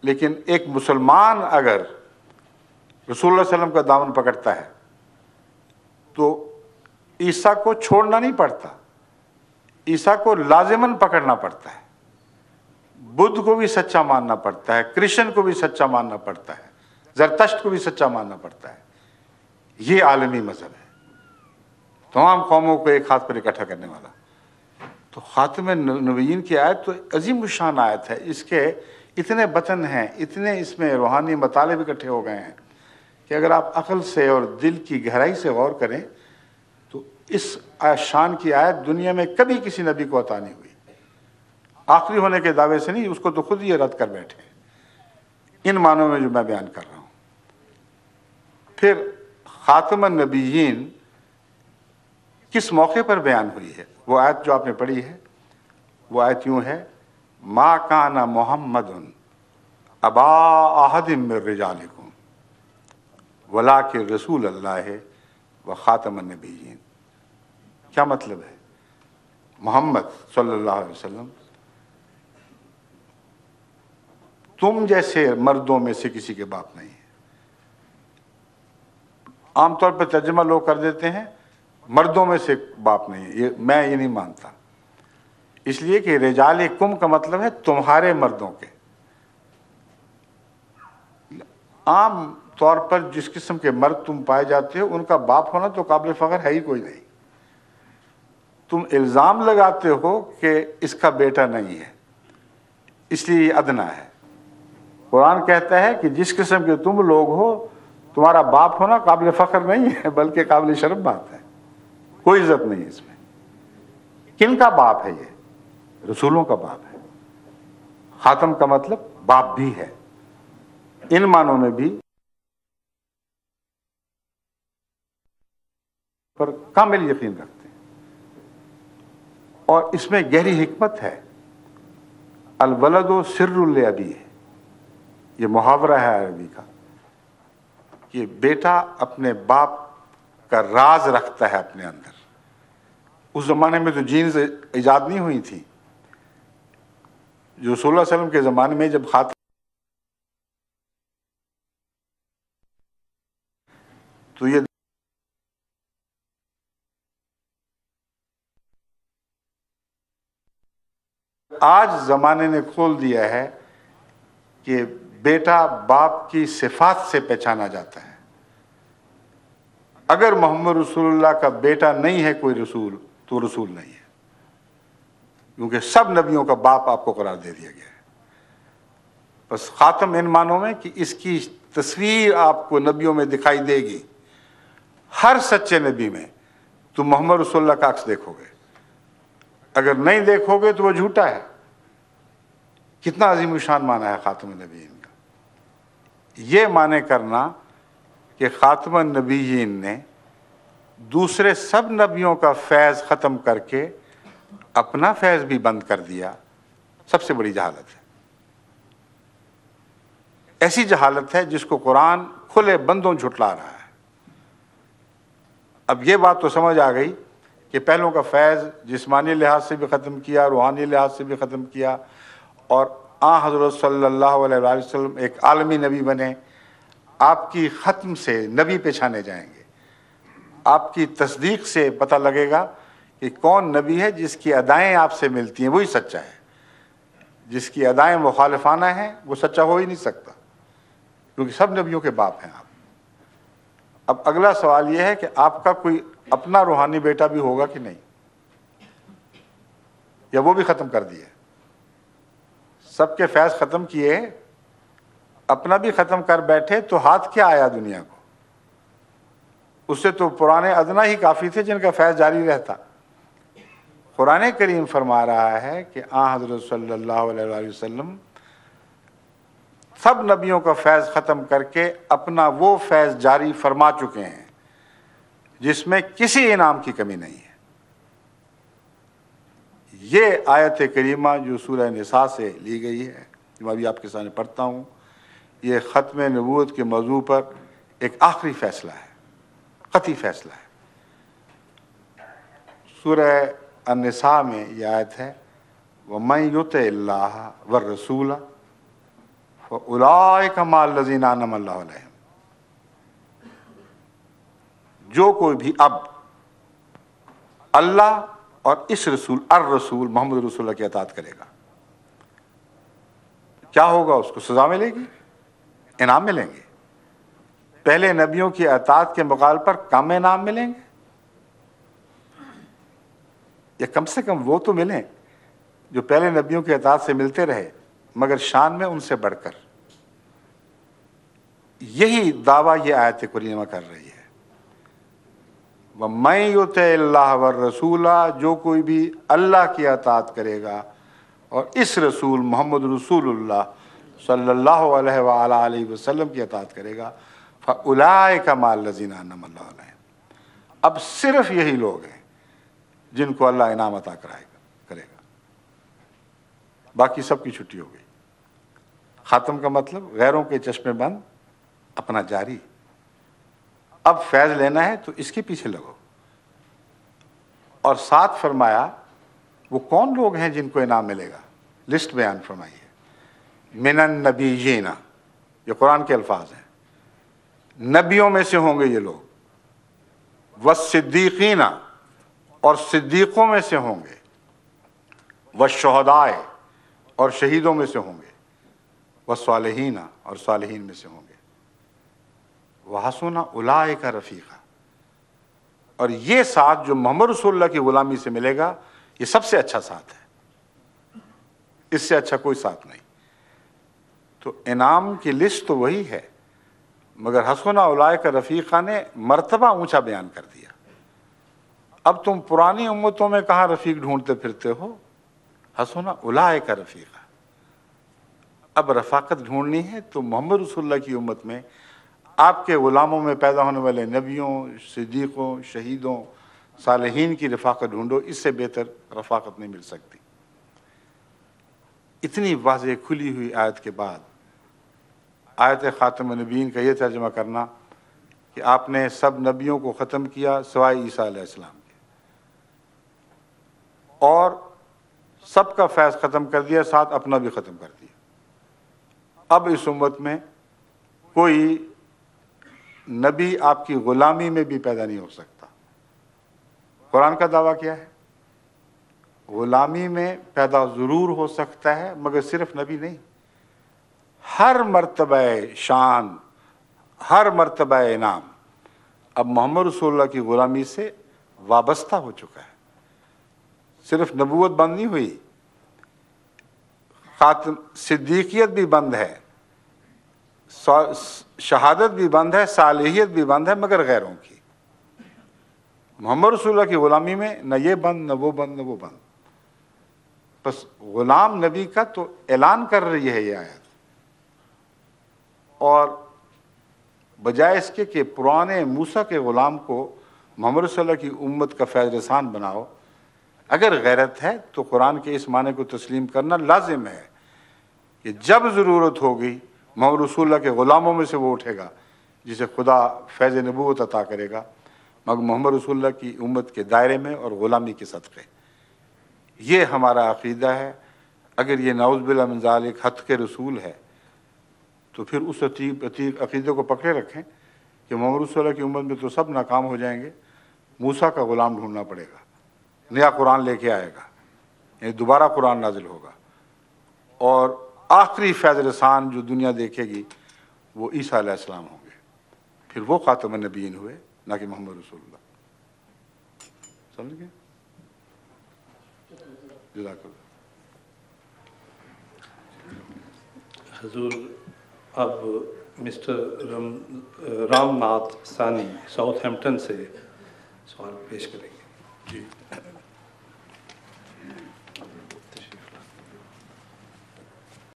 لیکن ایک مسلمان اگر رسول اللہ علیہ وسلم کا دامن پکڑتا ہے تو عیسیٰ کو چھوڑنا نہیں پڑتا، عیسیٰ کو لازماً پکڑنا پڑتا ہے، بدھ کو بھی سچا ماننا پڑتا ہے، کرسچن کو بھی سچا ماننا پڑتا ہے، زرتشت کو بھی سچا ماننا پڑتا ہے۔ یہ عالمی مذہب ہے، تمام قوموں کو ایک ہاتھ پر اکٹھا کرنے والا۔ تو خاتم نبیین کی آیت تو عظیم الشان آیت ہے، اس کے اتنے بطن ہیں، اتنے اس میں روحانی مطالب اکٹھے ہو گئے ہیں کہ اگر آپ عقل سے اور دل کی گہرائی سے غور کریں تو اس شان کی آیت دنیا میں کبھی کسی نبی کو عطا نہیں ہوئی، آخری ہونے کے دعوے سے نہیں، اس کو تو خود یہ رد کر بیٹھے ان معنوں میں جو میں بیان کر رہا ہوں۔ پھر خاتم النبیین کس موقع پر بیان ہوئی ہے؟ وہ آیت جو آپ نے پڑھی ہے وہ آیت یوں ہے، ما کان محمد ابا احد من رجالکم ولکن رسول اللہ و خاتم النبیین۔ کیا مطلب ہے؟ محمد صلی اللہ علیہ وسلم تم جیسے مردوں میں سے کسی کے باپ نہیں ہے۔ عام طور پر ترجمہ لوگ کر دیتے ہیں مردوں میں سے باپ نہیں ہے، میں یہ نہیں مانتا، اس لیے کہ رجالکم کا مطلب ہے تمہارے مردوں کے۔ عام طور پر جس قسم کے مرد تم پائے جاتے ہو ان کا باپ ہونا تو قابل فخر ہے ہی کوئی نہیں، تم الزام لگاتے ہو کہ اس کا بیٹا نہیں ہے، اس لیے یہ ادنا ہے۔ قرآن کہتا ہے کہ جس قسم کے تم لوگ ہو تمہارا باپ ہونا قابل فخر نہیں ہے بلکہ قابل شرم بات ہے، کوئی عزت نہیں ہے اس میں۔ کن کا باپ ہے؟ یہ رسولوں کا باپ ہے۔ خاتم کا مطلب باپ بھی ہے، ان معنوں میں بھی پر کامل یقین رکھتے ہیں، اور اس میں گہری حکمت ہے۔ الولد سر لابیہ، یہ محاورہ ہے عربی کا کہ بیٹا اپنے باپ کا راز رکھتا ہے اپنے اندر۔ اس زمانے میں تو جینز ایجاد نہیں ہوئی تھی، جو رسول اللہ علیہ وسلم کے زمانے میں جب خاتم تو یہ آج زمانے نے کھول دیا ہے کہ بیٹا باپ کی صفات سے پہچانا جاتا ہے۔ اگر محمد رسول اللہ کا بیٹا نہیں ہے کوئی رسول تو رسول نہیں ہے، کیونکہ سب نبیوں کا باپ آپ کو قرار دے دیا گیا ہے۔ بس خاتم ان معنوں میں کہ اس کی تصویر آپ کو نبیوں میں دکھائی دے گی، ہر سچے نبی میں تم محمد رسول اللہ کا عکس دیکھو گے، اگر نہیں دیکھو گے تو وہ جھوٹا ہے۔ کتنا عظیم الشان معنی ہے خاتم النبیین کا۔ یہ معنی کرنا کہ خاتم النبیین نے دوسرے سب نبیوں کا فیض ختم کر کے اپنا فیض بھی بند کر دیا، سب سے بڑی جہالت ہے۔ ایسی جہالت ہے جس کو قرآن کھلے بندوں جھٹلا رہا ہے۔ اب یہ بات تو سمجھ آ گئی کہ پہلوں کا فیض جسمانی لحاظ سے بھی ختم کیا، روحانی لحاظ سے بھی ختم کیا، اور حضرت صلی اللہ علیہ وآلہ وسلم ایک عالمی نبی بنے۔ آپ کی ختم سے نبی پہچانے جائیں گے، آپ کی تصدیق سے پتہ لگے گا کہ کون نبی ہے جس کی ادائیں آپ سے ملتی ہیں وہی سچا ہے، جس کی ادائیں مخالفانہ ہیں وہ سچا ہو ہی نہیں سکتا، کیونکہ سب نبیوں کے باپ ہیں آپ۔ اب اگلا سوال یہ ہے کہ آپ کا کوئی اپنا روحانی بیٹا بھی ہوگا کہ نہیں، یا وہ بھی ختم کر دیا؟ سب کے فیض ختم کیے، اپنا بھی ختم کر بیٹھے تو ہاتھ کیا آیا دنیا کو؟ اس سے تو پرانے ادنا ہی کافی تھے جن کا فیض جاری رہتا۔ قرآن کریم فرما رہا ہے کہ حضرت صلی اللہ علیہ وآلہ وسلم سب نبیوں کا فیض ختم کر کے اپنا وہ فیض جاری فرما چکے ہیں جس میں کسی انعام کی کمی نہیں ہے۔ یہ آیت کریمہ جو سورہ نساء سے لی گئی ہے، جو میں ابھی آپ کے سامنے پڑھتا ہوں، یہ ختم نبوت کے موضوع پر ایک آخری فیصلہ ہے، قطعی فیصلہ ہے۔ سورہ النساء میں یہ آیت ہے، وَمَن يُطِعِ اللَّهَ وَالرَّسُولَ فَأُولَٰئِكَ مَعَ الَّذِينَ أَنْعَمَ اللَّهُ عَلَيْهِمْ. جو کوئی بھی اب اللہ اور اس رسول الرسول محمد رسول اللہ کی اطاعت کرے گا، کیا ہوگا؟ اس کو سزا ملے گی، انعام ملیں گے. پہلے نبیوں کی اطاعت کے مقابلے پر کم انعام ملیں گے، یا کم سے کم وہ تو ملیں جو پہلے نبیوں کی اطاعت سے ملتے رہے مگر شان میں ان سے بڑھ کر. یہی دعویٰ یہ آیت کریمہ کر رہی ہے. وَمَن يُطِعِ اللَّهَ وَالرَّسُولَ، جو کوئی بھی اللہ کی اطاعت کرے گا اور اس رسول محمد رسول اللہ صلی اللہ علیہ وآلہ وسلم کی اطاعت کرے گا، فَأُولَٰئِكَ مَعَ الَّذِينَ أَنْعَمَ اللَّهُ عَلَيْهِمْ. اب صرف یہی لوگ ہیں جن کو اللہ انعام عطا کرے گا، باقی سب کی چھٹی ہو گئی. خاتم کا مطلب غیروں کے چشمے بند، اپنا جاری. اب فیض لینا ہے تو اس کے پیچھے لگو. اور ساتھ فرمایا وہ کون لوگ ہیں جن کو انعام ملے گا، لسٹ بیان فرمائیے. من النبیین، یہ قرآن کے الفاظ ہیں، نبیوں میں سے ہوں گے یہ لوگ. والصدیقین، اور صدیقوں میں سے ہوں گے. والشہداء، اور شہیدوں میں سے ہوں گے. والصالحین، اور صالحین میں سے ہوں گے. وحسن اولئک رفیقا، اور یہ ساتھ جو محمد رسول اللہ کی غلامی سے ملے گا یہ سب سے اچھا ساتھ ہے، اس سے اچھا کوئی ساتھ نہیں. تو انعام کی لسٹ تو وہی ہے، مگر حسن اولئک رفیقا نے مرتبہ اونچا بیان کر دیا. اب تم پرانی امتوں میں کہاں رفیق ڈھونڈتے پھرتے ہو؟ حسن اولئک رفیقا. اب رفاقت ڈھونڈنی ہے تو محمد رسول اللہ کی امت میں آپ کے غلاموں میں پیدا ہونے والے نبیوں، صدیقوں، شہیدوں، صالحین کی رفاقت ڈھونڈو. اس سے بہتر رفاقت نہیں مل سکتی. اتنی واضح کھلی ہوئی آیت کے بعد آیت خاتم النبیین کا یہ ترجمہ کرنا کہ آپ نے سب نبیوں کو ختم کیا سوائے عیسیٰ علیہ السلام کے، اور سب کا فیض ختم کر دیا، ساتھ اپنا بھی ختم کر دیا. اب اس امت میں کوئی نبی آپ کی غلامی میں بھی پیدا نہیں ہو سکتا. قرآن کا دعویٰ کیا ہے؟ غلامی میں پیدا ضرور ہو سکتا ہے مگر صرف نبی نہیں. ہر مرتبہ شان، ہر مرتبہ انعام اب محمد رسول اللہ کی غلامی سے وابستہ ہو چکا ہے. صرف نبوت بند نہیں ہوئی، خاتم صدیقیت بھی بند ہے، شہادت بھی بند ہے، صالحیت بھی بند ہے، مگر غیروں کی. محمد رسول اللہ کی غلامی میں نہ یہ بند، نہ وہ بند، نہ وہ بند. بس غلام نبی کا تو اعلان کر رہی ہے یہ آیت. اور بجائے اس کے کہ پرانے موسیٰ کے غلام کو محمد رسول اللہ کی امت کا فیض رسان بناؤ، اگر غیرت ہے تو قرآن کے اس معنی کو تسلیم کرنا لازم ہے کہ جب ضرورت ہوگی محمد رسول اللہ کے غلاموں میں سے وہ اٹھے گا جسے خدا فیض نبوت عطا کرے گا، مگر محمد رسول اللہ کی امت کے دائرے میں اور غلامی کے صدقے. یہ ہمارا عقیدہ ہے. اگر یہ نعوذ باللہ من ذالک حق کے رسول ہے تو پھر اس عتیق عقیدے کو پکڑے رکھیں کہ محمد رسول اللہ کی امت میں تو سب ناکام ہو جائیں گے، موسیٰ کا غلام ڈھونڈنا پڑے گا، نیا قرآن لے کے آئے گا، یعنی دوبارہ قرآن نازل ہوگا، اور آخری فیض رسان جو دنیا دیکھے گی وہ عیسیٰ علیہ السلام ہوں گے. پھر وہ خاتم النبیین ہوئے، نہ کہ محمد رسول اللہ. سمجھ گئے؟ جزاک اللہ. حضور اب مسٹر رام ناتھ ثانی ساؤتھ ہیمپٹن سے سوال پیش کریں گے. جی